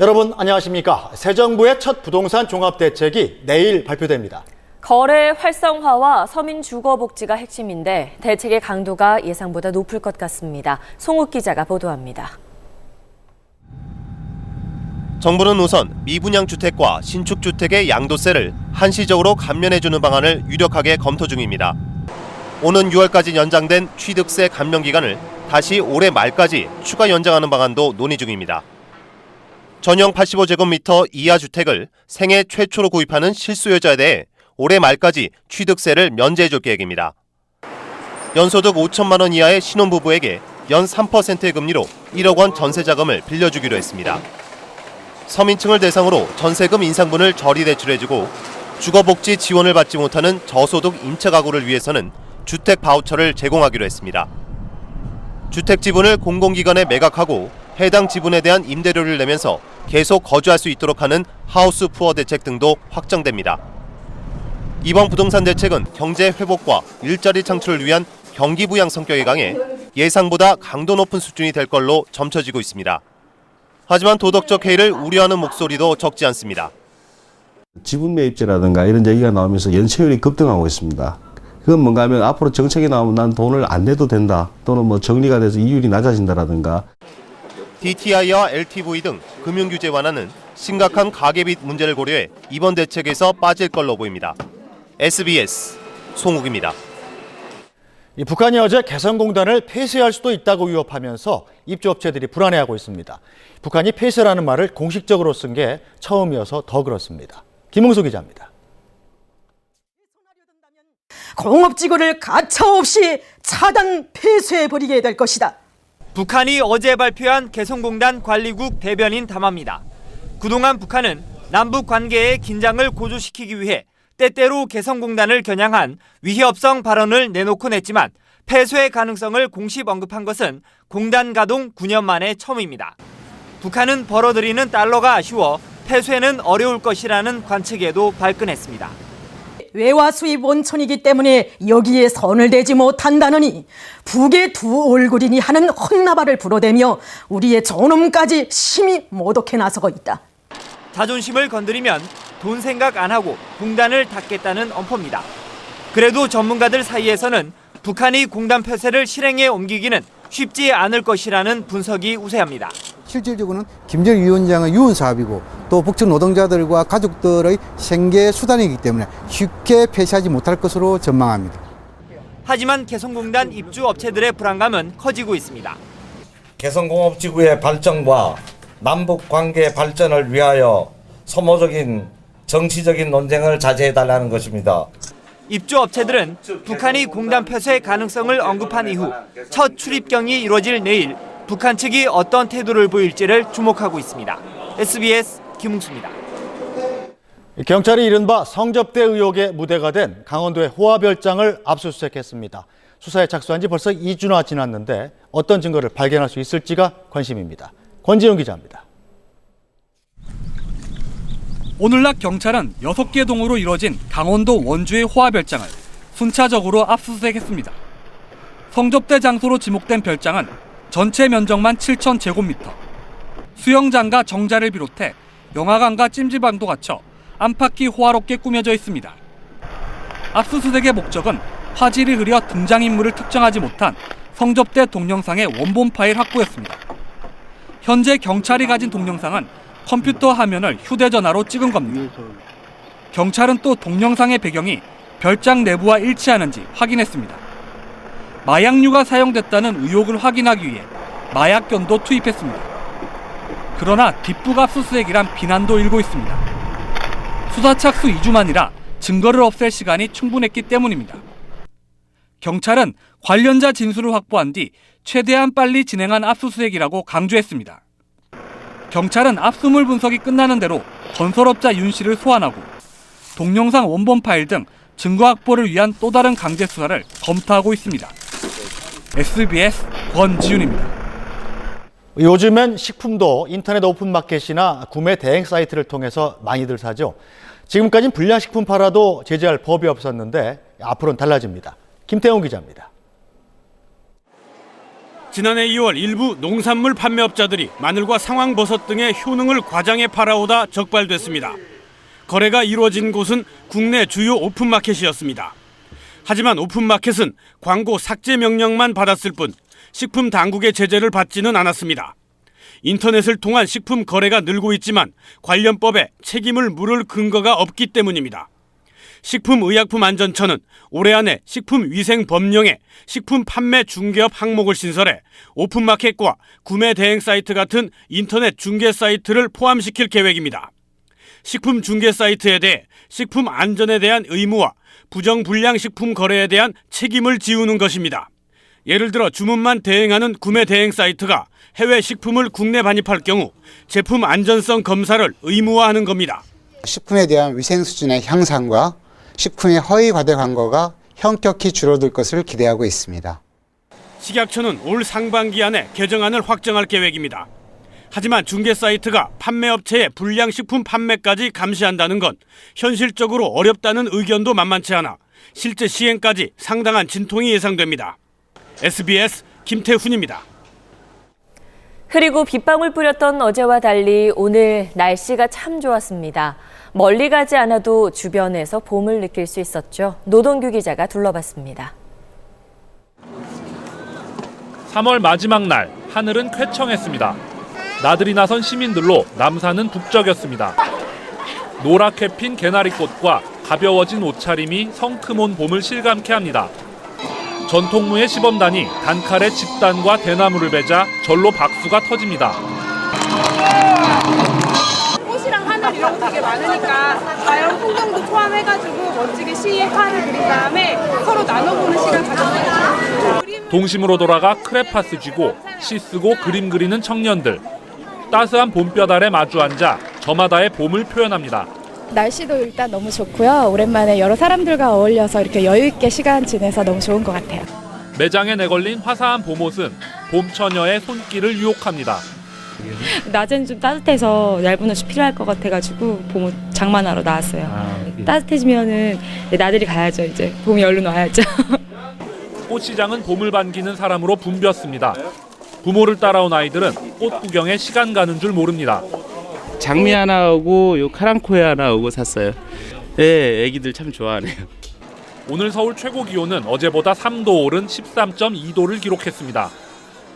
여러분 안녕하십니까? 새 정부의 첫 부동산 종합대책이 내일 발표됩니다. 거래 활성화와 서민 주거복지가 핵심인데 대책의 강도가 예상보다 높을 것 같습니다. 송욱 기자가 보도합니다. 정부는 우선 미분양 주택과 신축 주택의 양도세를 한시적으로 감면해주는 방안을 유력하게 검토 중입니다. 오는 6월까지 연장된 취득세 감면 기간을 다시 올해 말까지 추가 연장하는 방안도 논의 중입니다. 전용 85제곱미터 이하 주택을 생애 최초로 구입하는 실수요자에 대해 올해 말까지 취득세를 면제해줄 계획입니다. 연소득 5천만 원 이하의 신혼부부에게 연 3%의 금리로 1억 원 전세자금을 빌려주기로 했습니다. 서민층을 대상으로 전세금 인상분을 저리 대출해주고 주거복지 지원을 받지 못하는 저소득 임차 가구를 위해서는 주택 바우처를 제공하기로 했습니다. 주택 지분을 공공기관에 매각하고 해당 지분에 대한 임대료를 내면서 계속 거주할 수 있도록 하는 하우스 푸어 대책 등도 확정됩니다. 이번 부동산 대책은 경제 회복과 일자리 창출을 위한 경기 부양 성격이 강해 예상보다 강도 높은 수준이 될 걸로 점쳐지고 있습니다. 하지만 도덕적 해이를 우려하는 목소리도 적지 않습니다. 지분 매입제라든가 이런 얘기가 나오면서 연체율이 급등하고 있습니다. 그건 뭔가 하면 앞으로 정책이 나오면 난 돈을 안 내도 된다, 또는 뭐 정리가 돼서 이율이 낮아진다라든가. DTI와 LTV 등 금융규제 완화는 심각한 가계빚 문제를 고려해 이번 대책에서 빠질 걸로 보입니다. SBS 송욱입니다. 북한이 어제 개성공단을 폐쇄할 수도 있다고 위협하면서 입주업체들이 불안해하고 있습니다. 북한이 폐쇄라는 말을 공식적으로 쓴 게 처음이어서 더 그렇습니다. 김웅수 기자입니다. 공업지구를 가차없이 차단 폐쇄해버리게 될 것이다. 북한이 어제 발표한 개성공단 관리국 대변인 담화입니다. 그동안 북한은 남북 관계의 긴장을 고조시키기 위해 때때로 개성공단을 겨냥한 위협성 발언을 내놓곤 했지만 폐쇄 가능성을 공식 언급한 것은 공단 가동 9년 만에 처음입니다. 북한은 벌어들이는 달러가 아쉬워 폐쇄는 어려울 것이라는 관측에도 발끈했습니다. 외화 수입 원천이기 때문에 여기에 선을 대지 못한다느니 북의 두 얼굴이니 하는 헛나발을 불어대며 우리의 존엄까지 심히 모독해 나서고 있다. 자존심을 건드리면 돈 생각 안 하고 공단을 닫겠다는 엄포입니다. 그래도 전문가들 사이에서는 북한이 공단 폐쇄를 실행에 옮기기는 쉽지 않을 것이라는 분석이 우세합니다. 실질적으로는 김정일 위원장의 유언 사업이고 또 북측 노동자들과 가족들의 생계 수단이기 때문에 쉽게 폐쇄하지 못할 것으로 전망합니다. 하지만 개성공단 입주 업체들의 불안감은 커지고 있습니다. 개성공업지구의 발전과 남북 관계 발전을 위하여 소모적인 정치적인 논쟁을 자제해달라는 것입니다. 입주 업체들은 북한이 공단 폐쇄 가능성을 언급한 이후 첫 출입경이 이루어질 내일 북한 측이 어떤 태도를 보일지를 주목하고 있습니다. SBS 김웅수입니다. 경찰이 이른바 성접대 의혹의 무대가 된 강원도의 호화별장을 압수수색했습니다. 수사에 착수한 지 벌써 2주나 지났는데 어떤 증거를 발견할 수 있을지가 관심입니다. 권지훈 기자입니다. 오늘날 경찰은 6개 동으로 이뤄진 강원도 원주의 호화별장을 순차적으로 압수수색했습니다. 성접대 장소로 지목된 별장은 전체 면적만 7,000제곱미터, 수영장과 정자를 비롯해 영화관과 찜질방도 갖춰 안팎이 호화롭게 꾸며져 있습니다. 압수수색의 목적은 화질이 흐려 등장인물을 특정하지 못한 성접대 동영상의 원본 파일 확보였습니다. 현재 경찰이 가진 동영상은 컴퓨터 화면을 휴대전화로 찍은 겁니다. 경찰은 또 동영상의 배경이 별장 내부와 일치하는지 확인했습니다. 마약류가 사용됐다는 의혹을 확인하기 위해 마약견도 투입했습니다. 그러나 뒷북 압수수색이란 비난도 일고 있습니다. 수사 착수 2주만이라 증거를 없앨 시간이 충분했기 때문입니다. 경찰은 관련자 진술을 확보한 뒤 최대한 빨리 진행한 압수수색이라고 강조했습니다. 경찰은 압수물 분석이 끝나는 대로 건설업자 윤 씨를 소환하고 동영상 원본 파일 등 증거 확보를 위한 또 다른 강제 수사를 검토하고 있습니다. SBS 권지윤입니다. 요즘엔 식품도 인터넷 오픈마켓이나 구매 대행 사이트를 통해서 많이들 사죠. 지금까지는 불량식품 팔아도 제재할 법이 없었는데 앞으로는 달라집니다. 김태훈 기자입니다. 지난해 2월 일부 농산물 판매업자들이 마늘과 상황버섯 등의 효능을 과장해 팔아오다 적발됐습니다. 거래가 이루어진 곳은 국내 주요 오픈마켓이었습니다. 하지만 오픈마켓은 광고 삭제 명령만 받았을 뿐 식품 당국의 제재를 받지는 않았습니다. 인터넷을 통한 식품 거래가 늘고 있지만 관련법에 책임을 물을 근거가 없기 때문입니다. 식품의약품안전처는 올해 안에 식품위생법령에 식품 판매 중개업 항목을 신설해 오픈마켓과 구매 대행 사이트 같은 인터넷 중개 사이트를 포함시킬 계획입니다. 식품 중개 사이트에 대해 식품 안전에 대한 의무와 부정불량 식품 거래에 대한 책임을 지우는 것입니다. 예를 들어 주문만 대행하는 구매 대행 사이트가 해외 식품을 국내 반입할 경우 제품 안전성 검사를 의무화하는 겁니다. 식품에 대한 위생 수준의 향상과 식품의 허위 과대 광고가 현격히 줄어들 것을 기대하고 있습니다. 식약처는 올 상반기 안에 개정안을 확정할 계획입니다. 하지만 중개 사이트가 판매업체의 불량식품 판매까지 감시한다는 건 현실적으로 어렵다는 의견도 만만치 않아 실제 시행까지 상당한 진통이 예상됩니다. SBS 김태훈입니다. 흐리고 빗방울 뿌렸던 어제와 달리 오늘 날씨가 참 좋았습니다. 멀리 가지 않아도 주변에서 봄을 느낄 수 있었죠. 노동규 기자가 둘러봤습니다. 3월 마지막 날 하늘은 쾌청했습니다. 나들이 나선 시민들로 남산은 북적였습니다. 노랗게 핀 개나리꽃과 가벼워진 옷차림이 성큼 온 봄을 실감케 합니다. 전통무의 시범단이 단칼에 집단과 대나무를 베자 절로 박수가 터집니다. 꽃이랑 하늘 이런 거 되게 많으니까 자연 풍경도 포함해가지고 멋지게 시판을 그린 다음에 서로 나눠보는 시간 가졌어요. 동심으로 돌아가 크레파스 쥐고 시 쓰고 그림 그리는 청년들. 따스한 봄볕 아래 마주 앉아 저마다의 봄을 표현합니다. 날씨도 일단 너무 좋고요. 오랜만에 여러 사람들과 어울려서 이렇게 여유 있게 시간 지내서 너무 좋은 것 같아요. 매장에 내걸린 화사한 봄옷은 봄처녀의 손길을 유혹합니다. 낮엔 좀 따뜻해서 얇은 옷이 필요할 것 같아가지고 봄옷 장만하러 나왔어요. 따뜻해지면은 나들이 가야죠. 이제 봄이 얼른 와야죠. 꽃시장은 봄을 반기는 사람으로 붐볐습니다. 부모를 따라온 아이들은 꽃 구경에 시간 가는 줄 모릅니다. 장미 하나 오고 요 카랑코에 하나 오고 샀어요. 네, 애기들 참 좋아하네요. 오늘 서울 최고 기온은 어제보다 3도 오른 13.2도를 기록했습니다.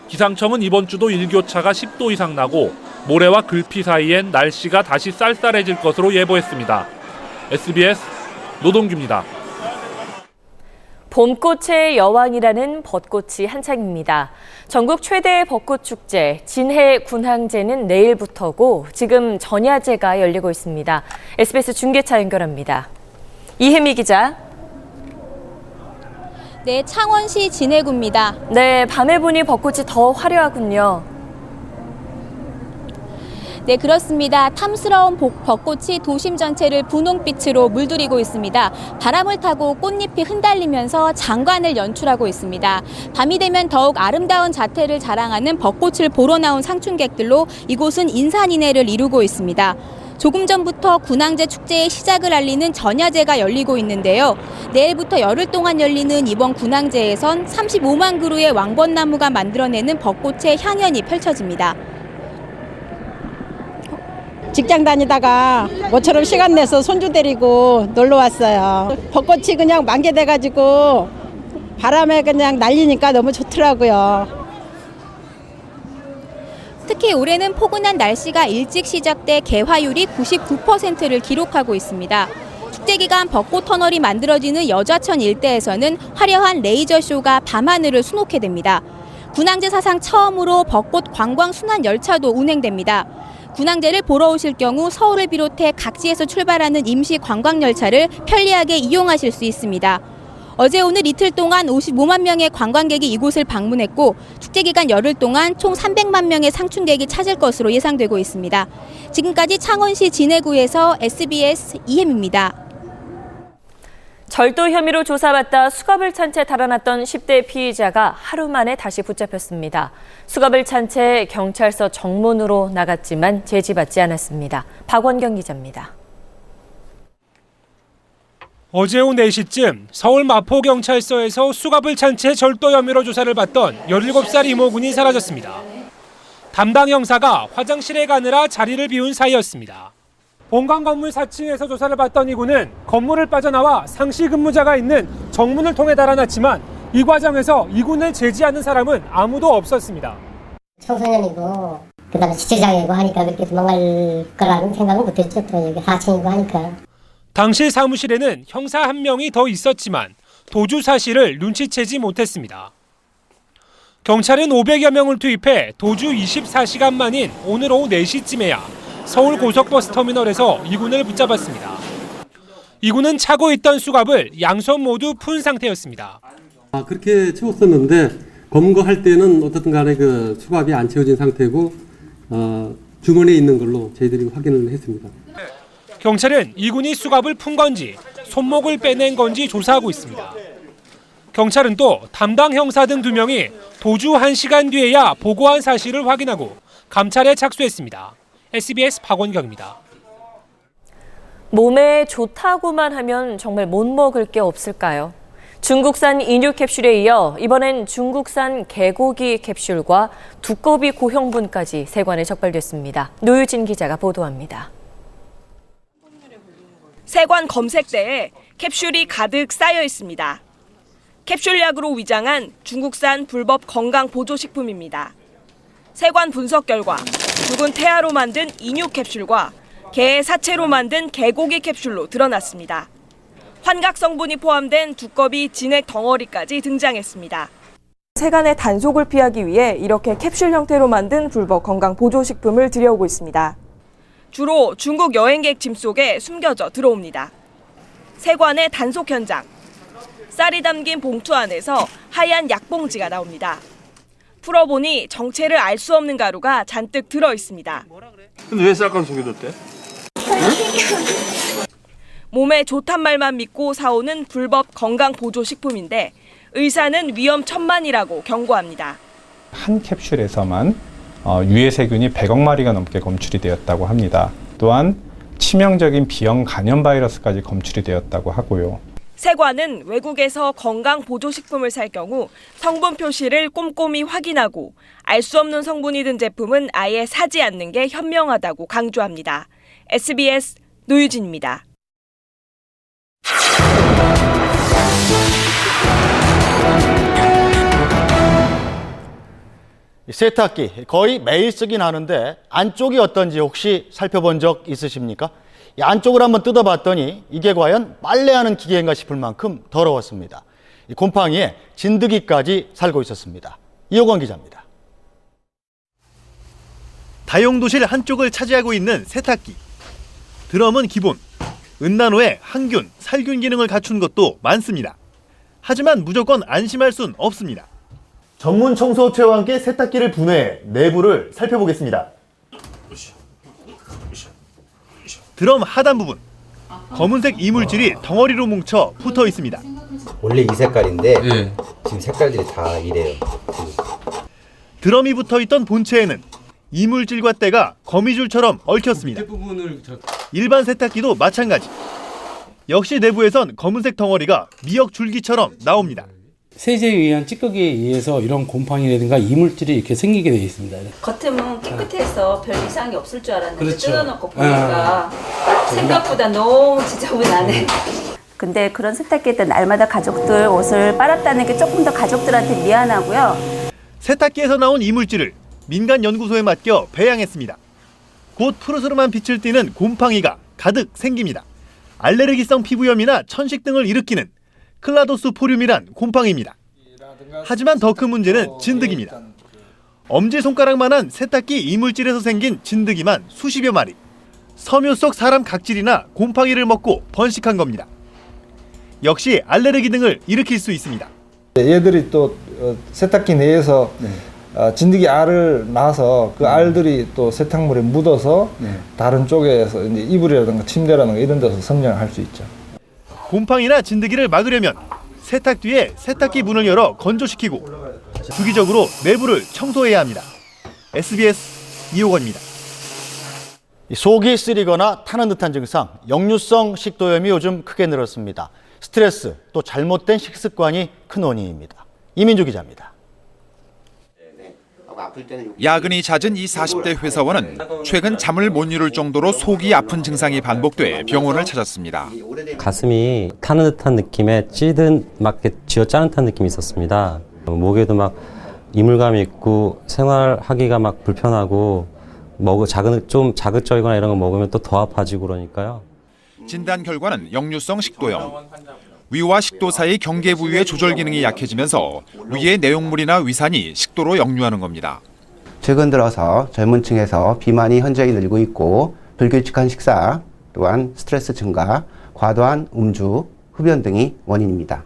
기상청은 이번 주도 일교차가 10도 이상 나고 모레와 글피 사이엔 날씨가 다시 쌀쌀해질 것으로 예보했습니다. SBS 노동규입니다. 봄꽃의 여왕이라는 벚꽃이 한창입니다. 전국 최대 벚꽃 축제 진해 군항제는 내일부터고 지금 전야제가 열리고 있습니다. SBS 중계차 연결합니다. 이혜미 기자. 네, 창원시 진해구입니다. 네, 밤에 보니 벚꽃이 더 화려하군요. 네, 그렇습니다. 탐스러운 벚꽃이 도심 전체를 분홍빛으로 물들이고 있습니다. 바람을 타고 꽃잎이 흔들리면서 장관을 연출하고 있습니다. 밤이 되면 더욱 아름다운 자태를 자랑하는 벚꽃을 보러 나온 상춘객들로 이곳은 인산인해를 이루고 있습니다. 조금 전부터 군항제 축제의 시작을 알리는 전야제가 열리고 있는데요. 내일부터 열흘 동안 열리는 이번 군항제에선 35만 그루의 왕벚나무가 만들어내는 벚꽃의 향연이 펼쳐집니다. 직장 다니다가 모처럼 시간 내서 손주 데리고 놀러 왔어요. 벚꽃이 그냥 만개돼가지고 바람에 그냥 날리니까 너무 좋더라고요. 특히 올해는 포근한 날씨가 일찍 시작돼 개화율이 99%를 기록하고 있습니다. 축제 기간 벚꽃 터널이 만들어지는 여좌천 일대에서는 화려한 레이저 쇼가 밤하늘을 수놓게 됩니다. 군항제 사상 처음으로 벚꽃 관광 순환 열차도 운행됩니다. 군항제를 보러 오실 경우 서울을 비롯해 각지에서 출발하는 임시 관광 열차를 편리하게 이용하실 수 있습니다. 어제 오늘 이틀 동안 55만 명의 관광객이 이곳을 방문했고 축제 기간 열흘 동안 총 300만 명의 상춘객이 찾을 것으로 예상되고 있습니다. 지금까지 창원시 진해구에서 SBS 이혜미입니다. 절도 혐의로 조사받다 수갑을 찬 채 달아났던 10대 피의자가 하루 만에 다시 붙잡혔습니다. 수갑을 찬 채 경찰서 정문으로 나갔지만 제지받지 않았습니다. 박원경 기자입니다. 어제 오후 4시쯤 서울 마포경찰서에서 수갑을 찬 채 절도 혐의로 조사를 받던 17살 이모군이 사라졌습니다. 담당 형사가 화장실에 가느라 자리를 비운 사이였습니다. 본관 건물 4층에서 조사를 받던 이군은 건물을 빠져나와 상시 근무자가 있는 정문을 통해 달아났지만 이 과정에서 이군을 제지하는 사람은 아무도 없었습니다. 청소년이고 그다음에 지체장애고 하니까 그렇게 도망갈 거라는 생각은 못했죠. 또 여기 4층이고 하니까. 당시 사무실에는 형사 한 명이 더 있었지만 도주 사실을 눈치채지 못했습니다. 경찰은 500여 명을 투입해 도주 24시간 만인 오늘 오후 4시쯤에야 서울 고속버스터미널에서 이군을 붙잡았습니다. 이군은 차고 있던 수갑을 양손 모두 푼 상태였습니다. 그렇게 채웠었는데 검거할 때는 어떻든 간에 그 수갑이 안 채워진 상태고 주머니에 있는 걸로 저희들이 확인을 했습니다. 경찰은 이군이 수갑을 푼 건지 손목을 빼낸 건지 조사하고 있습니다. 경찰은 또 담당 형사 등 2명이 도주 1시간 뒤에야 보고한 사실을 확인하고 감찰에 착수했습니다. SBS 박원경입니다. 몸에 좋다고만 하면 정말 못 먹을 게 없을까요? 중국산 인유 캡슐에 이어 이번엔 중국산 개고기 캡슐과 두꺼비 고형분까지 세관에 적발됐습니다. 노유진 기자가 보도합니다. 세관 검색대에 캡슐이 가득 쌓여 있습니다. 캡슐약으로 위장한 중국산 불법 건강보조식품입니다. 세관 분석 결과 죽은 태아로 만든 인유 캡슐과 개의 사체로 만든 개고기 캡슐로 드러났습니다. 환각 성분이 포함된 두꺼비 진액 덩어리까지 등장했습니다. 세관의 단속을 피하기 위해 이렇게 캡슐 형태로 만든 불법 건강보조식품을 들여오고 있습니다. 주로 중국 여행객 짐 속에 숨겨져 들어옵니다. 세관의 단속 현장. 쌀이 담긴 봉투 안에서 하얀 약봉지가 나옵니다. 풀어보니 정체를 알 수 없는 가루가 잔뜩 들어 있습니다. 근데 왜 쌀가루 속여뒀대? 몸에 좋단 말만 믿고 사오는 불법 건강보조식품인데 의사는 위험 천만이라고 경고합니다. 한 캡슐에서만 유해 세균이 100억 마리가 넘게 검출이 되었다고 합니다. 또한 치명적인 비형 간염 바이러스까지 검출이 되었다고 하고요. 세관은 외국에서 건강보조식품을 살 경우 성분 표시를 꼼꼼히 확인하고 알 수 없는 성분이 든 제품은 아예 사지 않는 게 현명하다고 강조합니다. SBS 노유진입니다. 세탁기 거의 매일 쓰긴 하는데 안쪽이 어떤지 혹시 살펴본 적 있으십니까? 이 안쪽을 한번 뜯어봤더니 이게 과연 빨래하는 기계인가 싶을 만큼 더러웠습니다. 이 곰팡이에 진드기까지 살고 있었습니다. 이호건 기자입니다. 다용도실 한쪽을 차지하고 있는 세탁기. 드럼은 기본, 은난로에 항균, 살균 기능을 갖춘 것도 많습니다. 하지만 무조건 안심할 순 없습니다. 전문 청소업체와 함께 세탁기를 분해해 내부를 살펴보겠습니다. 드럼 하단 부분, 검은색 이물질이 덩어리로 뭉쳐 붙어 있습니다. 원래 이 색깔인데 지금 색깔들이 다 이래요. 드럼이 붙어 있던 본체에는 이물질과 때가 거미줄처럼 얽혔습니다. 일반 세탁기도 마찬가지. 역시 내부에선 검은색 덩어리가 미역 줄기처럼 나옵니다. 세제에 의한 찌꺼기에 의해서 이런 곰팡이라든가 이물질이 이렇게 생기게 되어 있습니다. 겉으면 깨끗해서 별 이상이 없을 줄 알았는데 그렇죠. 뜯어놓고 보니까 생각보다 너무 지저분하네. 근데 그런 세탁기에 날마다 가족들 옷을 빨았다는 게 조금 더 가족들한테 미안하고요. 세탁기에서 나온 이물질을 민간 연구소에 맡겨 배양했습니다. 곧 푸르스름한 빛을 띠는 곰팡이가 가득 생깁니다. 알레르기성 피부염이나 천식 등을 일으키는 클라도스포륨이란 곰팡이입니다. 하지만 더 큰 문제는 진드기입니다. 엄지손가락만한 세탁기 이물질에서 생긴 진드기만 수십여 마리. 섬유 속 사람 각질이나 곰팡이를 먹고 번식한 겁니다. 역시 알레르기 등을 일으킬 수 있습니다. 얘들이 또 세탁기 내에서 진드기 알을 낳아서 그 알들이 또 세탁물에 묻어서 다른 쪽에서 이제 이불이라든가 침대라든가 이런 데서 성장할 수 있죠. 곰팡이나 진드기를 막으려면 세탁 뒤에 세탁기 문을 열어 건조시키고 주기적으로 내부를 청소해야 합니다. SBS 이호건입니다. 속이 쓰리거나 타는 듯한 증상, 역류성 식도염이 요즘 크게 늘었습니다. 스트레스, 또 잘못된 식습관이 큰 원인입니다. 이민주 기자입니다. 야근이 잦은 이 40대 회사원은 최근 잠을 못 이룰 정도로 속이 아픈 증상이 반복돼 병원을 찾았습니다. 가슴이 타는 듯한 느낌에 찌든 막 쥐어짜는 듯한 느낌이 있었습니다. 목에도 막 이물감이 있고 생활하기가 막 불편하고 좀 자극적이거나 이런 거 먹으면 또 더 아파지고 그러니까요. 진단 결과는 역류성 식도염. 위와 식도 사이 경계 부위의 조절 기능이 약해지면서 위의 내용물이나 위산이 식도로 역류하는 겁니다. 최근 들어서 젊은 층에서 비만이 현저히 늘고 있고 불규칙한 식사, 또한 스트레스 증가, 과도한 음주, 흡연 등이 원인입니다.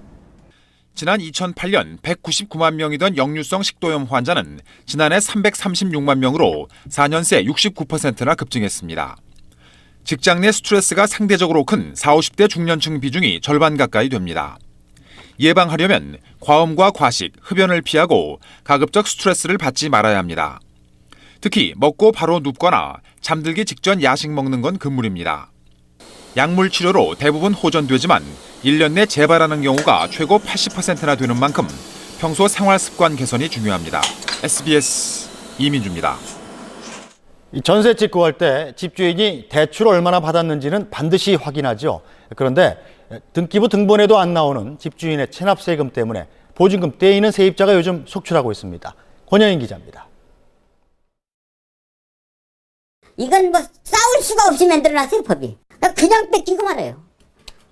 지난 2008년 199만 명이던 역류성 식도염 환자는 지난해 336만 명으로 4년 새 69%나 급증했습니다. 직장 내 스트레스가 상대적으로 큰 40, 50대 중년층 비중이 절반 가까이 됩니다. 예방하려면 과음과 과식, 흡연을 피하고 가급적 스트레스를 받지 말아야 합니다. 특히 먹고 바로 눕거나 잠들기 직전 야식 먹는 건 금물입니다. 약물 치료로 대부분 호전되지만 1년 내 재발하는 경우가 최고 80%나 되는 만큼 평소 생활 습관 개선이 중요합니다. SBS 이민주입니다. 전세 직구할 때 집주인이 대출 얼마나 받았는지는 반드시 확인하죠. 그런데 등기부 등본에도 안 나오는 집주인의 체납세금 때문에 보증금 떼이는 세입자가 요즘 속출하고 있습니다. 권영인 기자입니다. 이건 뭐 싸울 수가 없이 만들어놨어요, 법이. 그냥 뺏기고 말아요.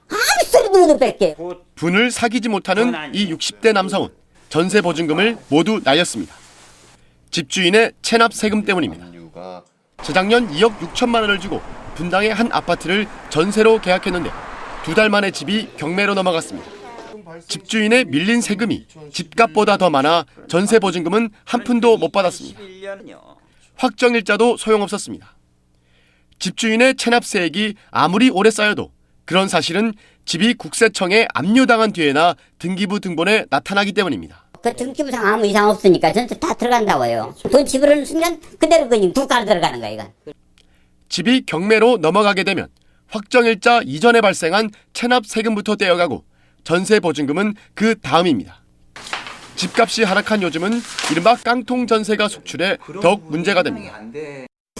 아무 소리도 못 뺏게. 분을 사귀지 못하는 이 60대 남성은 전세 보증금을 모두 날렸습니다. 집주인의 체납 세금 때문입니다. 재작년 2억 6천만 원을 주고 분당의 한 아파트를 전세로 계약했는데 2달 만에 집이 경매로 넘어갔습니다. 집주인의 밀린 세금이 집값보다 더 많아 전세 보증금은 한 푼도 못 받았습니다. 확정일자도 소용없었습니다. 집주인의 체납세액이 아무리 오래 쌓여도 그런 사실은 집이 국세청에 압류당한 뒤에나 등기부 등본에 나타나기 때문입니다. 그 등기부상 아무 이상 없으니까 전세 다 들어간다고요. 돈 지불하는 순간 그대로 그냥 국가로 들어가는 거야, 이건. 집이 경매로 넘어가게 되면 확정일자 이전에 발생한 체납 세금부터 떼어가고 전세 보증금은 그 다음입니다. 집값이 하락한 요즘은 이른바 깡통 전세가 속출해 더욱 문제가 됩니다.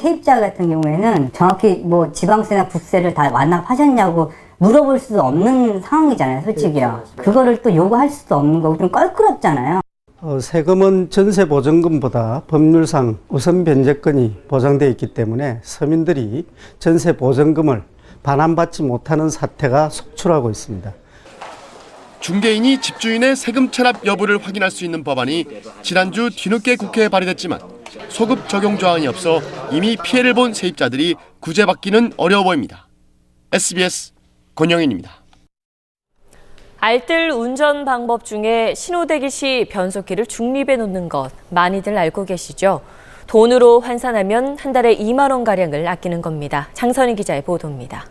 세입자 같은 경우에는 정확히 뭐 지방세나 국세를 다 완납하셨냐고 물어볼 수도 없는 상황이잖아요, 솔직히요. 그거를 또 요구할 수도 없는 거고 좀 껄끄럽잖아요. 세금은 전세 보증금보다 법률상 우선 변제권이 보장되어 있기 때문에 서민들이 전세 보증금을 반환받지 못하는 사태가 속출하고 있습니다. 중개인이 집주인의 세금 체납 여부를 확인할 수 있는 법안이 지난주 뒤늦게 국회에 발의됐지만 소급 적용 조항이 없어 이미 피해를 본 세입자들이 구제받기는 어려워 보입니다. SBS 권영인입니다. 알뜰 운전 방법 중에 신호대기 시 변속기를 중립에 놓는 것 많이들 알고 계시죠? 돈으로 환산하면 한 달에 2만 원가량을 아끼는 겁니다. 장선희 기자의 보도입니다.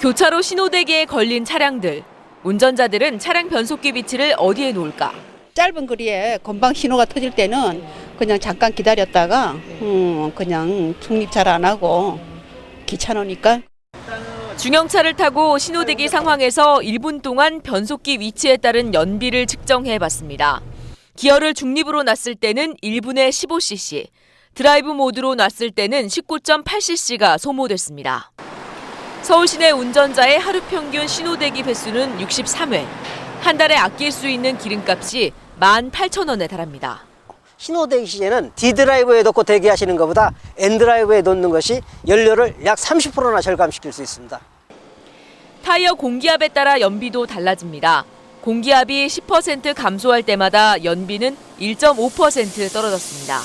교차로 신호대기에 걸린 차량들. 운전자들은 차량 변속기 위치를 어디에 놓을까? 짧은 거리에 건방 신호가 터질 때는 그냥 잠깐 기다렸다가 그냥 중립 잘 안 하고 귀찮으니까. 중형차를 타고 신호대기 상황에서 1분 동안 변속기 위치에 따른 연비를 측정해봤습니다. 기어를 중립으로 놨을 때는 1분에 15cc, 드라이브 모드로 놨을 때는 19.8cc가 소모됐습니다. 서울 시내 운전자의 하루 평균 신호대기 횟수는 63회. 한 달에 아낄 수 있는 기름값이 18,000원에 달합니다. 신호대기 시에는 D드라이브에 놓고 대기하시는 것보다 N드라이브에 놓는 것이 연료를 약 30%나 절감시킬 수 있습니다. 타이어 공기압에 따라 연비도 달라집니다. 공기압이 10% 감소할 때마다 연비는 1.5% 떨어졌습니다.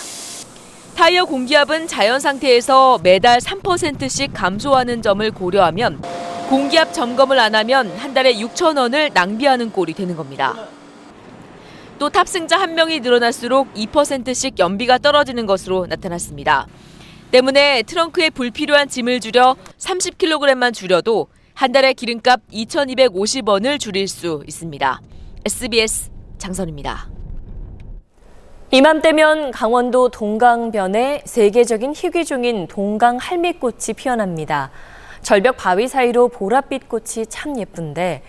타이어 공기압은 자연 상태에서 매달 3%씩 감소하는 점을 고려하면 공기압 점검을 안 하면 한 달에 6,000원을 낭비하는 꼴이 되는 겁니다. 또 탑승자 한 명이 늘어날수록 2%씩 연비가 떨어지는 것으로 나타났습니다. 때문에 트렁크에 불필요한 짐을 줄여 30kg만 줄여도 한 달에 기름값 2,250원을 줄일 수 있습니다. SBS 장선입니다. 이맘때면 강원도 동강변에 세계적인 희귀종인 동강 할미꽃이 피어납니다. 절벽 바위 사이로 보랏빛 꽃이 참 예쁜데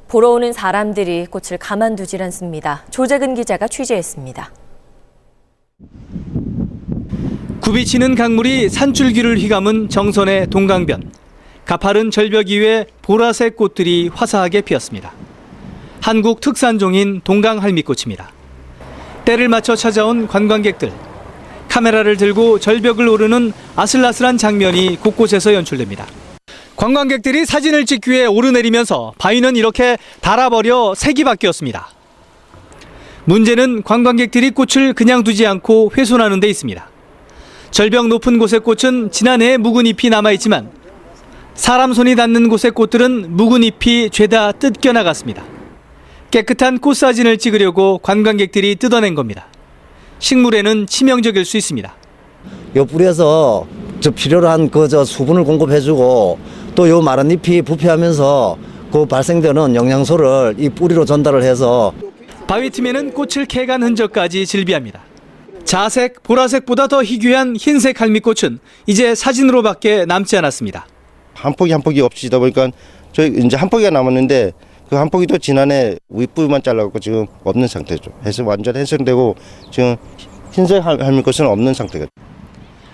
보러 오는 사람들이 꽃을 가만두질 않습니다. 조재근 기자가 취재했습니다. 굽이치는 강물이 산줄기를 휘감은 정선의 동강변. 가파른 절벽 위에 보라색 꽃들이 화사하게 피었습니다. 한국 특산종인 동강할미꽃입니다. 때를 맞춰 찾아온 관광객들. 카메라를 들고 절벽을 오르는 아슬아슬한 장면이 곳곳에서 연출됩니다. 관광객들이 사진을 찍기 위해 오르내리면서 바위는 이렇게 닳아버려 색이 바뀌었습니다. 문제는 관광객들이 꽃을 그냥 두지 않고 훼손하는 데 있습니다. 절벽 높은 곳의 꽃은 지난해 묵은 잎이 남아있지만 사람 손이 닿는 곳의 꽃들은 묵은 잎이 죄다 뜯겨나갔습니다. 깨끗한 꽃 사진을 찍으려고 관광객들이 뜯어낸 겁니다. 식물에는 치명적일 수 있습니다. 요 뿌리에서 저 필요로 한 수분을 공급해주고 또 요 마른 잎이 부패하면서 그 발생되는 영양소를 이 뿌리로 전달을 해서 바위 틈에는 꽃을 캐간 흔적까지 즐비합니다. 자색, 보라색보다 더 희귀한 흰색 할미꽃은 이제 사진으로밖에 남지 않았습니다. 한 포기 한 포기 없이다 보니까 저희 이제 한 포기가 남았는데 그 한 포기도 지난해 윗부분만 잘라갖고 지금 없는 상태죠. 해서 완전 훼손되고 지금 흰색 할미꽃은 없는 상태가.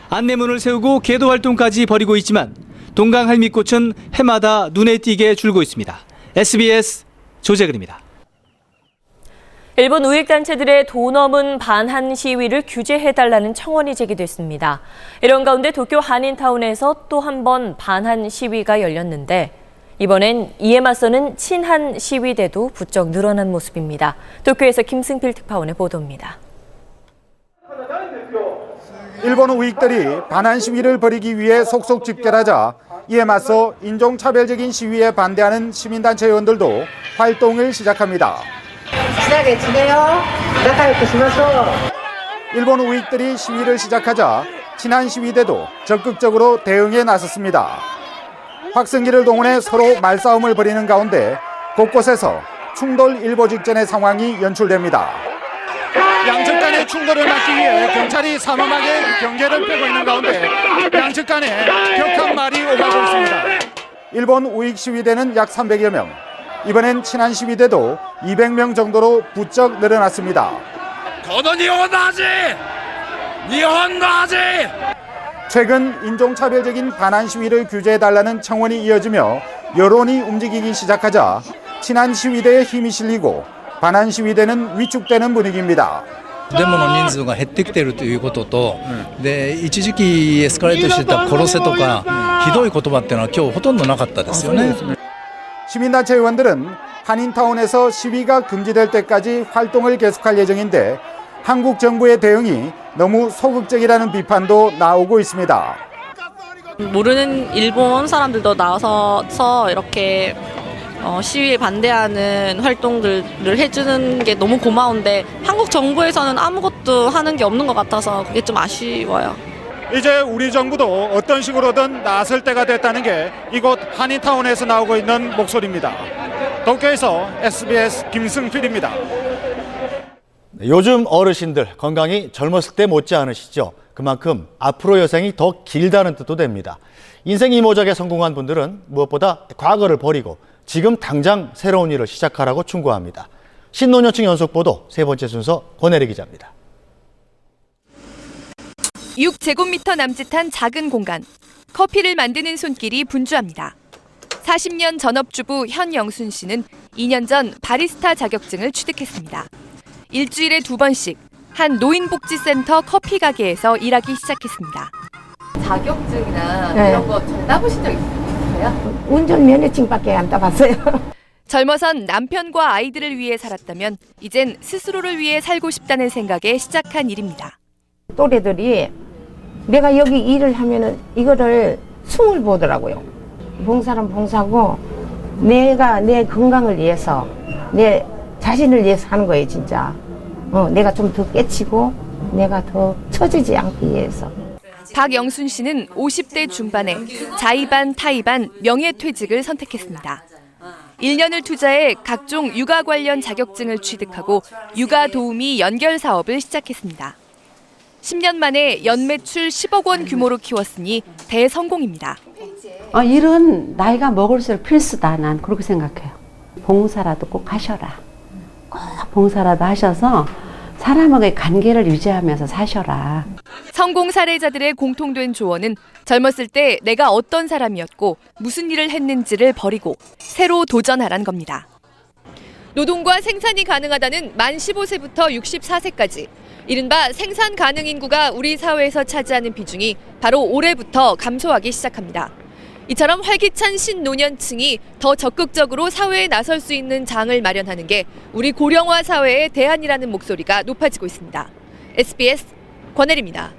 안내문을 세우고 계도 활동까지 벌이고 있지만 동강 할미꽃은 해마다 눈에 띄게 줄고 있습니다. SBS 조재근입니다. 일본 우익단체들의 돈 없은 반한 시위를 규제해달라는 청원이 제기됐습니다. 이런 가운데 도쿄 한인타운에서 또 한 번 반한 시위가 열렸는데 이번엔 이에 맞서는 친한 시위대도 부쩍 늘어난 모습입니다. 도쿄에서 김승필 특파원의 보도입니다. 일본 우익들이 반한 시위를 벌이기 위해 속속 집결하자 이에 맞서 인종차별적인 시위에 반대하는 시민단체 의원들도 활동을 시작합니다. 친하게 지내요. 나가요. 심어서. 일본 우익들이 시위를 시작하자 친한 시위대도 적극적으로 대응에 나섰습니다. 확성기를 동원해 서로 말싸움을 벌이는 가운데 곳곳에서 충돌 일보 직전의 상황이 연출됩니다. 양측 간의 충돌을 막기 위해 경찰이 삼엄하게 경계를 펴고 있는 가운데 양측 간에 격한 말이 오가고 있습니다. 일본 우익 시위대는 약 300여 명, 이번엔 친한 시위대도 200명 정도로 부쩍 늘어났습니다. 최근 인종차별적인 반한 시위를 규제해달라는 청원이 이어지며 여론이 움직이기 시작하자 친한 시위대에 힘이 실리고 반한 시위대는 위축되는 분위기입니다. デモの人数が減ってきているということと、で一時期エスカレートしてた殺せとかひどい言葉っていうのは今日ほとんどなかったですよね。 시민단체 의원들은 한인타운에서 시위가 금지될 때까지 활동을 계속할 예정인데 한국 정부의 대응이 너무 소극적이라는 비판도 나오고 있습니다. 모르는 일본 사람들도 나와서 이렇게 시위에 반대하는 활동들을 해주는 게 너무 고마운데 한국 정부에서는 아무것도 하는 게 없는 것 같아서 그게 좀 아쉬워요. 이제 우리 정부도 어떤 식으로든 나설 때가 됐다는 게 이곳 한인타운에서 나오고 있는 목소리입니다. 도쿄에서 SBS 김승필입니다. 요즘 어르신들 건강이 젊었을 때 못지 않으시죠? 그만큼 앞으로 여생이 더 길다는 뜻도 됩니다. 인생 이모작에 성공한 분들은 무엇보다 과거를 버리고 지금 당장 새로운 일을 시작하라고 충고합니다. 신노년층 연속보도 세 번째 순서 권혜리 기자입니다. 6제곱미터 남짓한 작은 공간. 커피를 만드는 손길이 분주합니다. 40년 전업주부 현영순 씨는 2년 전 바리스타 자격증을 취득했습니다. 일주일에 2번씩 한 노인복지센터 커피 가게에서 일하기 시작했습니다. 자격증이나 이런 거 잘 따보신 적 있으세요? 운전 면허증밖에 안 따봤어요. 젊어선 남편과 아이들을 위해 살았다면 이젠 스스로를 위해 살고 싶다는 생각에 시작한 일입니다. 또래들이 내가 여기 일을 하면은 이거를 숨을 보더라고요. 봉사는 봉사고 내가 내 건강을 위해서 내 자신을 위해서 하는 거예요, 진짜. 내가 좀 더 깨치고 내가 더 처지지 않기 위해서. 박영순 씨는 50대 중반에 자의반, 타의반, 명예퇴직을 선택했습니다. 1년을 투자해 각종 육아 관련 자격증을 취득하고 육아 도우미 연결 사업을 시작했습니다. 10년 만에 연매출 10억 원 규모로 키웠으니 대성공입니다. 이런 나이가 먹을수록 필수다. 난 그렇게 생각해요. 봉사라도 꼭 하셔라. 꼭 봉사라도 하셔서 사람하고의 관계를 유지하면서 사셔라. 성공 사례자들의 공통된 조언은 젊었을 때 내가 어떤 사람이었고 무슨 일을 했는지를 버리고 새로 도전하란 겁니다. 노동과 생산이 가능하다는 만 15세부터 64세까지 이른바 생산 가능 인구가 우리 사회에서 차지하는 비중이 바로 올해부터 감소하기 시작합니다. 이처럼 활기찬 신노년층이 더 적극적으로 사회에 나설 수 있는 장을 마련하는 게 우리 고령화 사회의 대안이라는 목소리가 높아지고 있습니다. SBS 권혜리입니다.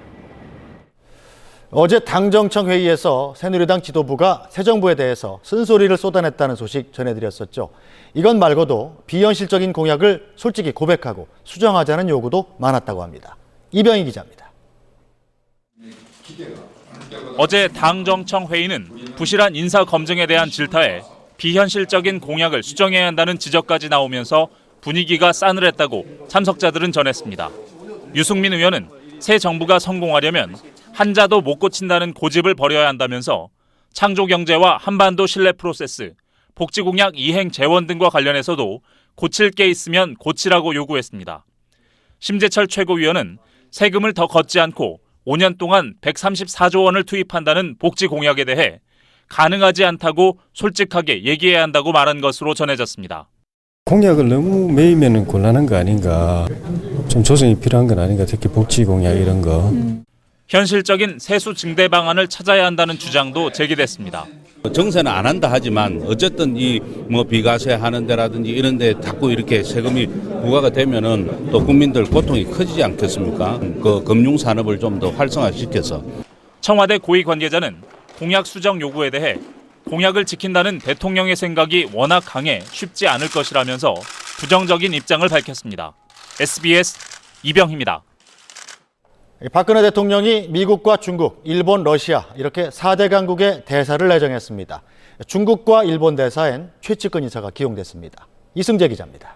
어제 당정청 회의에서 새누리당 지도부가 새 정부에 대해서 쓴소리를 쏟아냈다는 소식 전해드렸었죠. 이건 말고도 비현실적인 공약을 솔직히 고백하고 수정하자는 요구도 많았다고 합니다. 이병희 기자입니다. 어제 당정청 회의는 부실한 인사 검증에 대한 질타에 비현실적인 공약을 수정해야 한다는 지적까지 나오면서 분위기가 싸늘했다고 참석자들은 전했습니다. 유승민 의원은 새 정부가 성공하려면 한자도 못 고친다는 고집을 버려야 한다면서 창조경제와 한반도 신뢰 프로세스, 복지공약 이행 재원 등과 관련해서도 고칠 게 있으면 고치라고 요구했습니다. 심재철 최고위원은 세금을 더 걷지 않고 5년 동안 134조 원을 투입한다는 복지 공약에 대해 가능하지 않다고 솔직하게 얘기해야 한다고 말한 것으로 전해졌습니다. 공약을 너무 매이면 곤란한 거 아닌가, 좀 조정이 필요한 건 아닌가, 특히 복지 공약 이런 거. 현실적인 세수 증대 방안을 찾아야 한다는 주장도 제기됐습니다. 정세는 안 한다 하지만 어쨌든 이 뭐 비과세 하는 데라든지 이런 데 자꾸 이렇게 세금이 부과가 되면은 또 국민들 고통이 커지지 않겠습니까? 그 금융 산업을 좀 더 활성화시켜서. 청와대 고위 관계자는 공약 수정 요구에 대해 공약을 지킨다는 대통령의 생각이 워낙 강해 쉽지 않을 것이라면서 부정적인 입장을 밝혔습니다. SBS 이병희입니다. 박근혜 대통령이 미국과 중국, 일본, 러시아 이렇게 4대 강국의 대사를 내정했습니다. 중국과 일본 대사엔 최측근 인사가 기용됐습니다. 이승재 기자입니다.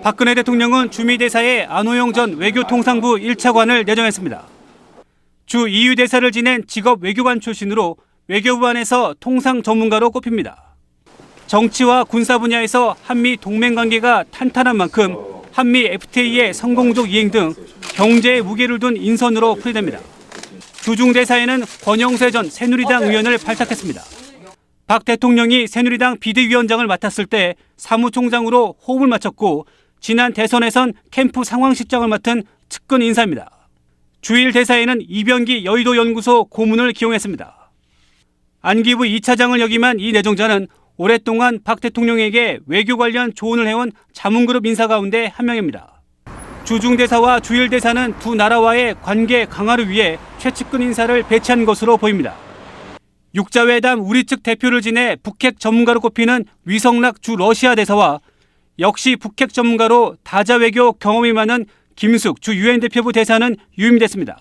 박근혜 대통령은 주미 대사에 안호영 전 외교통상부 1차관을 내정했습니다. 주 EU 대사를 지낸 직업 외교관 출신으로 외교부 안에서 통상 전문가로 꼽힙니다. 정치와 군사 분야에서 한미 동맹 관계가 탄탄한 만큼 한미 FTA의 성공적 이행 등 경제에 무게를 둔 인선으로 풀이됩니다. 주중 대사에는 권영세 전 새누리당 의원을 발탁했습니다. 박 대통령이 새누리당 비대위원장을 맡았을 때 사무총장으로 호흡을 맞췄고 지난 대선에선 캠프 상황실장을 맡은 측근 인사입니다. 주일 대사에는 이병기 여의도 연구소 고문을 기용했습니다. 안기부 2차장을 역임한 이 내정자는 오랫동안 박 대통령에게 외교 관련 조언을 해온 자문그룹 인사 가운데 한 명입니다. 주중 대사와 주일 대사는 두 나라와의 관계 강화를 위해 최측근 인사를 배치한 것으로 보입니다. 육자회담 우리 측 대표를 지내 북핵 전문가로 꼽히는 위성락 주 러시아 대사와 역시 북핵 전문가로 다자 외교 경험이 많은 김숙 주 유엔 대표부 대사는 유임됐습니다.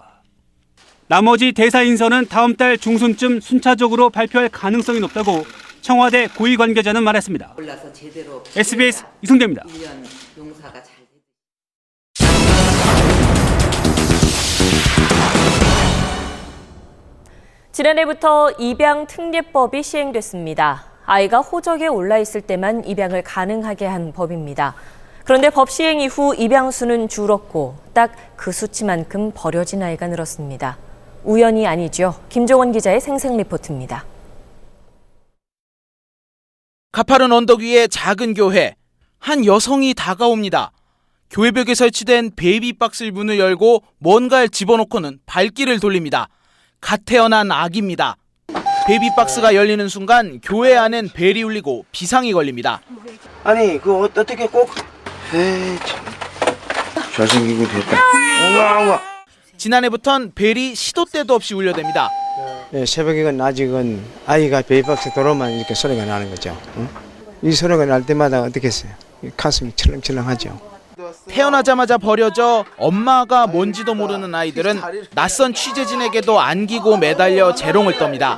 나머지 대사 인선은 다음 달 중순쯤 순차적으로 발표할 가능성이 높다고 청와대 고위 관계자는 말했습니다. SBS 이승재입니다. 지난해부터 입양 특례법이 시행됐습니다. 아이가 호적에 올라 있을 때만 입양을 가능하게 한 법입니다. 그런데 법 시행 이후 입양 수는 줄었고 딱 그 수치만큼 버려진 아이가 늘었습니다. 우연이 아니죠. 김종원 기자의 생생 리포트입니다. 가파른 언덕 위의 작은 교회. 한 여성이 다가옵니다. 교회벽에 설치된 베이비박스 문을 열고 뭔가를 집어넣고는 발길을 돌립니다. 갓 태어난 아기입니다. 베이비박스가 열리는 순간 교회 안엔 벨이 울리고 비상이 걸립니다. 아니 그 어떻게 꼭 에이 참 잘생기고 됐다. 우와. 지난해부턴 벨이 시도 때도 없이 울려댑니다. 네, 새벽이건 아직은 아이가 베이비박스 들어오면 이렇게 소리가 나는 거죠. 응? 이 소리가 날 때마다 어떻게 했어요? 가슴이 철렁철렁하죠. 태어나자마자 버려져 엄마가 뭔지도 모르는 아이들은 낯선 취재진에게도 안기고 매달려 재롱을 떱니다.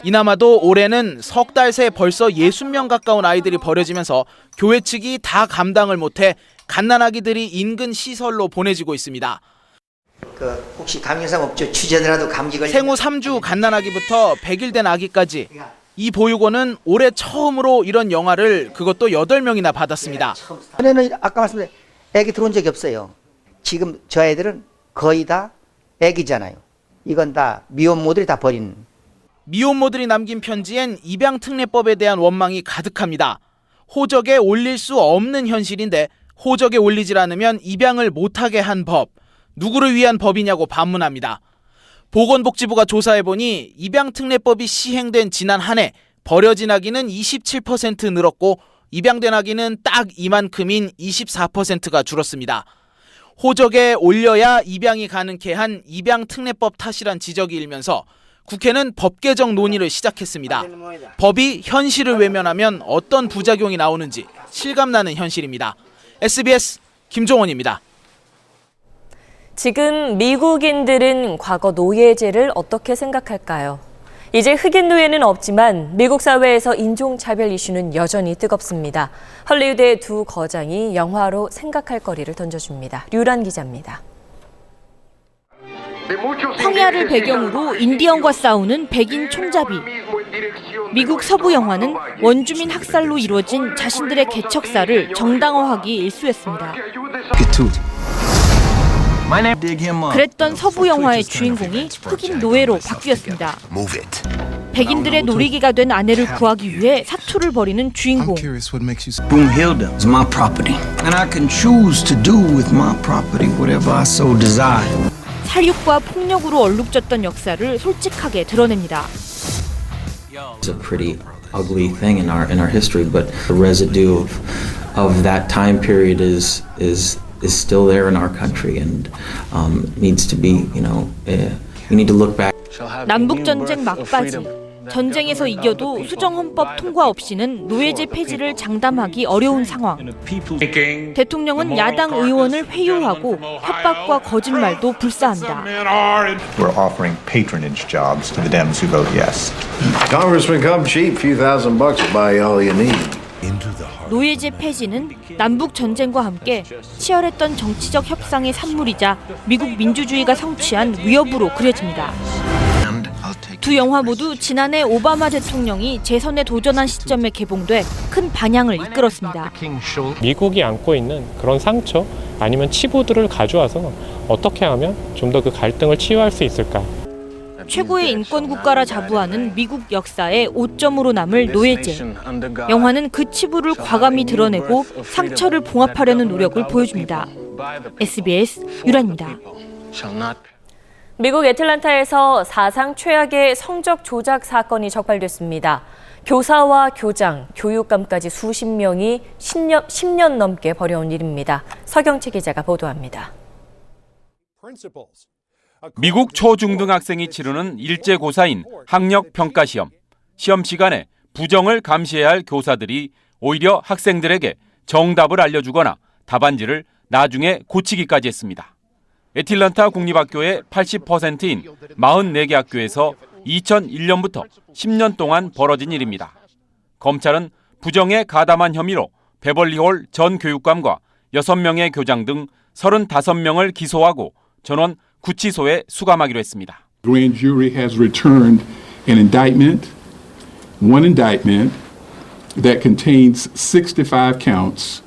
이나마도 올해는 석 달 새 벌써 60명 가까운 아이들이 버려지면서 교회 측이 다 감당을 못해 갓난아기들이 인근 시설로 보내지고 있습니다. 혹시 감염성 없죠? 취재더라도 감기 걸리. 생후 3주 갓난아기부터 100일 된 아기까지 이 보육원은 올해 처음으로 이런 영화를 그것도 8명이나 받았습니다. 전에는 아까 말씀드린 애기 들어온 적이 없어요. 지금 저 애들은 거의 다 애기잖아요. 이건 다 미혼모들이 다 버린. 미혼모들이 남긴 편지엔 입양특례법에 대한 원망이 가득합니다. 호적에 올릴 수 없는 현실인데 호적에 올리질 않으면 입양을 못하게 한 법. 누구를 위한 법이냐고 반문합니다. 보건복지부가 조사해보니 입양특례법이 시행된 지난 한 해 버려진 아기는 27% 늘었고 입양된 아기는 딱 이만큼인 24%가 줄었습니다. 호적에 올려야 입양이 가능케 한 입양특례법 탓이란 지적이 일면서 국회는 법 개정 논의를 시작했습니다. 법이 현실을 외면하면 어떤 부작용이 나오는지 실감나는 현실입니다. SBS 김종원입니다. 지금 미국인들은 과거 노예제를 어떻게 생각할까요? 이제 흑인 노예는 없지만 미국 사회에서 인종차별 이슈는 여전히 뜨겁습니다. 헐리우드의 두 거장이 영화로 생각할 거리를 던져줍니다. 류란 기자입니다. 황야를 배경으로 인디언과 싸우는 백인 총잡이. 미국 서부 영화는 원주민 학살로 이루어진 자신들의 개척사를 정당화하기 일쑤였습니다. 그랬던 서부 영화의 주인공이 흑인 노예로 바뀌었습니다. 백인들의 놀이기가 된 아내를 구하기 위해 사투를 벌이는 주인공. Broomhilda is my property, and I can choose to do with my property whatever I so desire. 살육과 폭력으로 얼룩졌던 역사를 솔직하게 드러냅니다. It's a pretty ugly thing in our history, but the residue of that time period is still there in our country and needs to be, we need to look back. 남북 전쟁 막바지. 전쟁에서 이겨도 수정헌법 통과 없이는 노예제 폐지를 장담하기 어려운 상황. 대통령은 야당 의원을 회유하고 협박과 거짓말도 불사합니다. We're offering patronage jobs to the Dems who vote yes. Congressman, come cheap, few $1,000 will buy you all you need. 노예제 폐지는 남북 전쟁과 함께 치열했던 정치적 협상의 산물이자 미국 민주주의가 성취한 위협으로 그려집니다. 두 영화 모두 지난해 오바마 대통령이 재선에 도전한 시점에 개봉돼 큰 반향을 이끌었습니다. 미국이 안고 있는 그런 상처 아니면 치부들을 가져와서 어떻게 하면 좀 더 그 갈등을 치유할 수 있을까? 최고의 인권 국가라 자부하는 미국 역사의 오점으로 남을 노예제. 영화는 그 치부를 과감히 드러내고 상처를 봉합하려는 노력을 보여줍니다. SBS 유란입니다. 미국 애틀란타에서 사상 최악의 성적 조작 사건이 적발됐습니다. 교사와 교장, 교육감까지 수십 명이 10년 넘게 벌여온 일입니다. 서경채 기자가 보도합니다. 미국 초중등 학생이 치르는 일제고사인 학력평가시험. 시험 시간에 부정을 감시해야 할 교사들이 오히려 학생들에게 정답을 알려주거나 답안지를 나중에 고치기까지 했습니다. 애틀란타 국립학교의 80%인 44개 학교에서 2001년부터 10년 동안 벌어진 일입니다. 검찰은 부정에 가담한 혐의로 베벌리홀 전 교육감과 6명의 교장 등 35명을 기소하고 전원 구치소에 수감하기로 했습니다. Grand jury has returned an indictment, one indictment that contains 65 counts.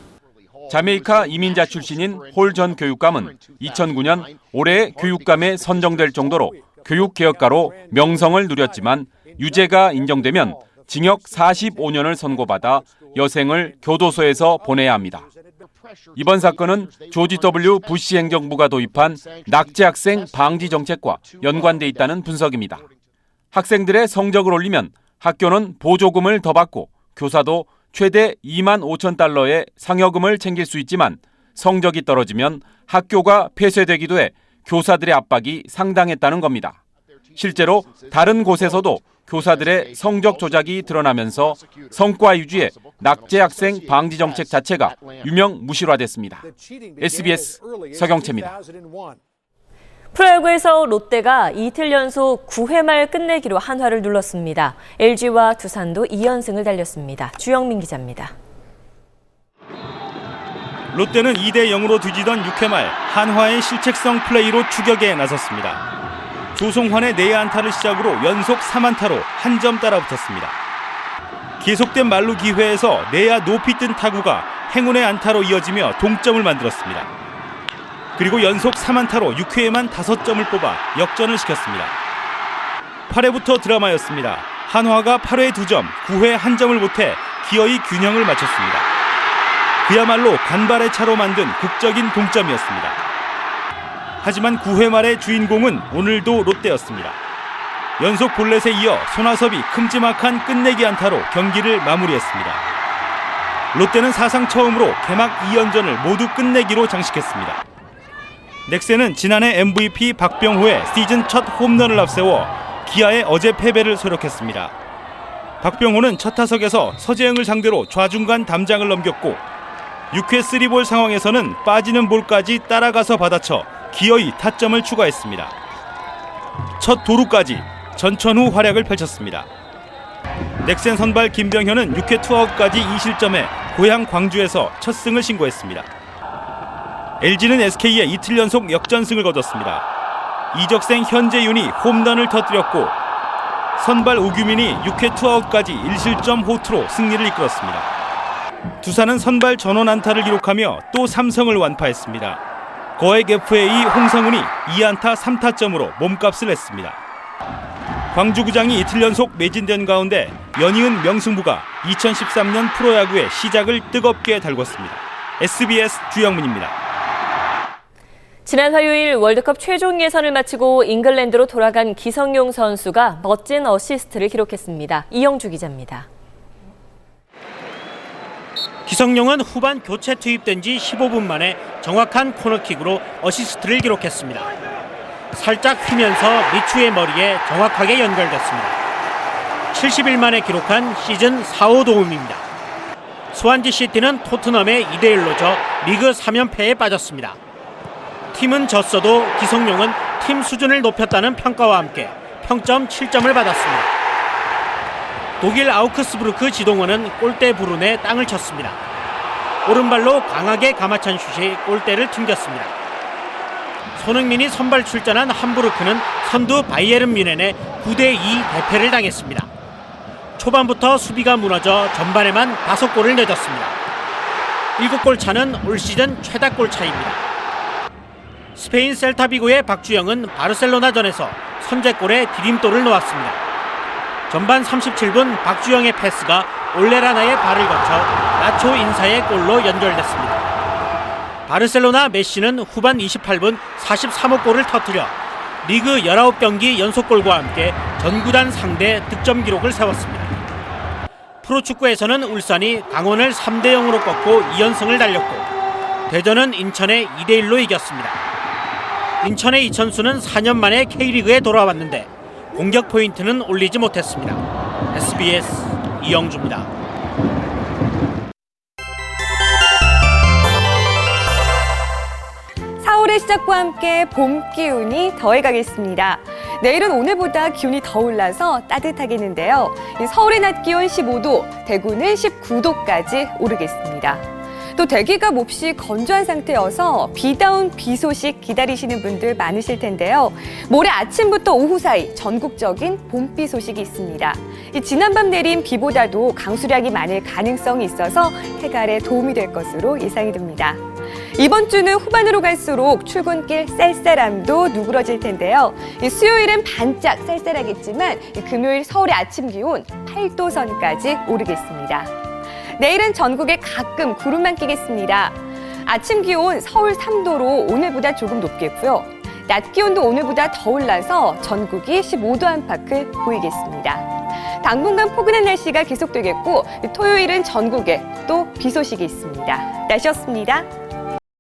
자메이카 이민자 출신인 홀 전 교육감은 2009년 올해의 교육감에 선정될 정도로 교육개혁가로 명성을 누렸지만 유죄가 인정되면 징역 45년을 선고받아 여생을 교도소에서 보내야 합니다. 이번 사건은 조지 W. 부시 행정부가 도입한 낙제 학생 방지 정책과 연관돼 있다는 분석입니다. 학생들의 성적을 올리면 학교는 보조금을 더 받고 교사도 최대 2만 5천 달러의 상여금을 챙길 수 있지만 성적이 떨어지면 학교가 폐쇄되기도 해 교사들의 압박이 상당했다는 겁니다. 실제로 다른 곳에서도 교사들의 성적 조작이 드러나면서 성과 위주의 낙제 학생 방지 정책 자체가 유명무실화됐습니다. SBS 서경채입니다. 프로야구에서 롯데가 이틀 연속 9회 말 끝내기로 한화를 눌렀습니다. LG와 두산도 2연승을 달렸습니다. 주영민 기자입니다. 롯데는 2대0으로 뒤지던 6회 말 한화의 실책성 플레이로 추격에 나섰습니다. 조성환의 내야 안타를 시작으로 연속 3안타로 한 점 따라붙었습니다. 계속된 만루 기회에서 내야 높이 뜬 타구가 행운의 안타로 이어지며 동점을 만들었습니다. 그리고 연속 3안타로 6회에만 5점을 뽑아 역전을 시켰습니다. 8회부터 드라마였습니다. 한화가 8회 2점, 9회 1점을 못해 기어이 균형을 맞췄습니다. 그야말로 간발의 차로 만든 극적인 동점이었습니다. 하지만 9회 말의 주인공은 오늘도 롯데였습니다. 연속 볼넷에 이어 손아섭이 큼지막한 끝내기 안타로 경기를 마무리했습니다. 롯데는 사상 처음으로 개막 2연전을 모두 끝내기로 장식했습니다. 넥센은 지난해 MVP 박병호의 시즌 첫 홈런을 앞세워 기아의 어제 패배를 소력했습니다. 박병호는 첫 타석에서 서재영을 상대로 좌중간 담장을 넘겼고 6회 3볼 상황에서는 빠지는 볼까지 따라가서 받아쳐 기어이 타점을 추가했습니다. 첫 도루까지 전천후 활약을 펼쳤습니다. 넥센 선발 김병현은 6회 투아웃까지 2실점해 고향 광주에서 첫 승을 신고했습니다. LG는 SK에 이틀 연속 역전승을 거뒀습니다. 이적생 현재윤이 홈런을 터뜨렸고 선발 오규민이 6회 투아웃까지 1실점 호투로 승리를 이끌었습니다. 두산은 선발 전원 안타를 기록하며 또 삼성을 완파했습니다. 거액 FA 홍성훈이 2안타 3타점으로 몸값을 냈습니다. 광주구장이 이틀 연속 매진된 가운데 연이은 명승부가 2013년 프로야구의 시작을 뜨겁게 달궜습니다. SBS 주영문입니다. 지난 화요일 월드컵 최종 예선을 마치고 잉글랜드로 돌아간 기성용 선수가 멋진 어시스트를 기록했습니다. 이영주 기자입니다. 기성용은 후반 교체 투입된 지 15분 만에 정확한 코너킥으로 어시스트를 기록했습니다. 살짝 휘면서 미추의 머리에 정확하게 연결됐습니다. 70일 만에 기록한 시즌 4호 도움입니다. 스완지 시티는 토트넘에 2대1로 져 리그 3연패에 빠졌습니다. 팀은 졌어도 기성용은 팀 수준을 높였다는 평가와 함께 평점 7점을 받았습니다. 독일 아우크스부르크 지동원은 골대 부른에 땅을 쳤습니다. 오른발로 강하게 감아찬 슛이 골대를 튕겼습니다. 손흥민이 선발 출전한 함부르크는 선두 바이에른 뮌헨에 9대2 대패를 당했습니다. 초반부터 수비가 무너져 전반에만 5골을 내줬습니다. 7골 차는 올 시즌 최다골 차입니다. 스페인 셀타비고의 박주영은 바르셀로나전에서 선제골에 디딤돌을 놓았습니다. 전반 37분 박주영의 패스가 올레라나의 발을 거쳐 나초 인사의 골로 연결됐습니다. 바르셀로나 메시는 후반 28분 43호 골을 터뜨려 리그 19경기 연속골과 함께 전구단 상대 득점 기록을 세웠습니다. 프로축구에서는 울산이 강원을 3대0으로 꺾고 2연승을 달렸고 대전은 인천에 2대1로 이겼습니다. 인천의 이천수는 4년 만에 K리그에 돌아왔는데 공격 포인트는 올리지 못했습니다. SBS 이영주입니다. 서울의 시작과 함께 봄 기운이 더해가겠습니다. 내일은 오늘보다 기온이 더 올라서 따뜻하겠는데요. 서울의 낮 기온 15도, 대구는 19도까지 오르겠습니다. 또 대기가 몹시 건조한 상태여서 비다운 비 소식 기다리시는 분들 많으실 텐데요. 모레 아침부터 오후 사이 전국적인 봄비 소식이 있습니다. 지난밤 내린 비보다도 강수량이 많을 가능성이 있어서 해갈에 도움이 될 것으로 예상이 됩니다. 이번 주는 후반으로 갈수록 출근길 쌀쌀함도 누그러질 텐데요. 수요일은 반짝 쌀쌀하겠지만 금요일 서울의 아침 기온 8도 선까지 오르겠습니다. 내일은 전국에 가끔 구름만 끼겠습니다. 아침 기온 서울 3도로 오늘보다 조금 높겠고요. 낮 기온도 오늘보다 더 올라서 전국이 15도 안팎을 보이겠습니다. 당분간 포근한 날씨가 계속되겠고 토요일은 전국에 또 비 소식이 있습니다. 날씨였습니다.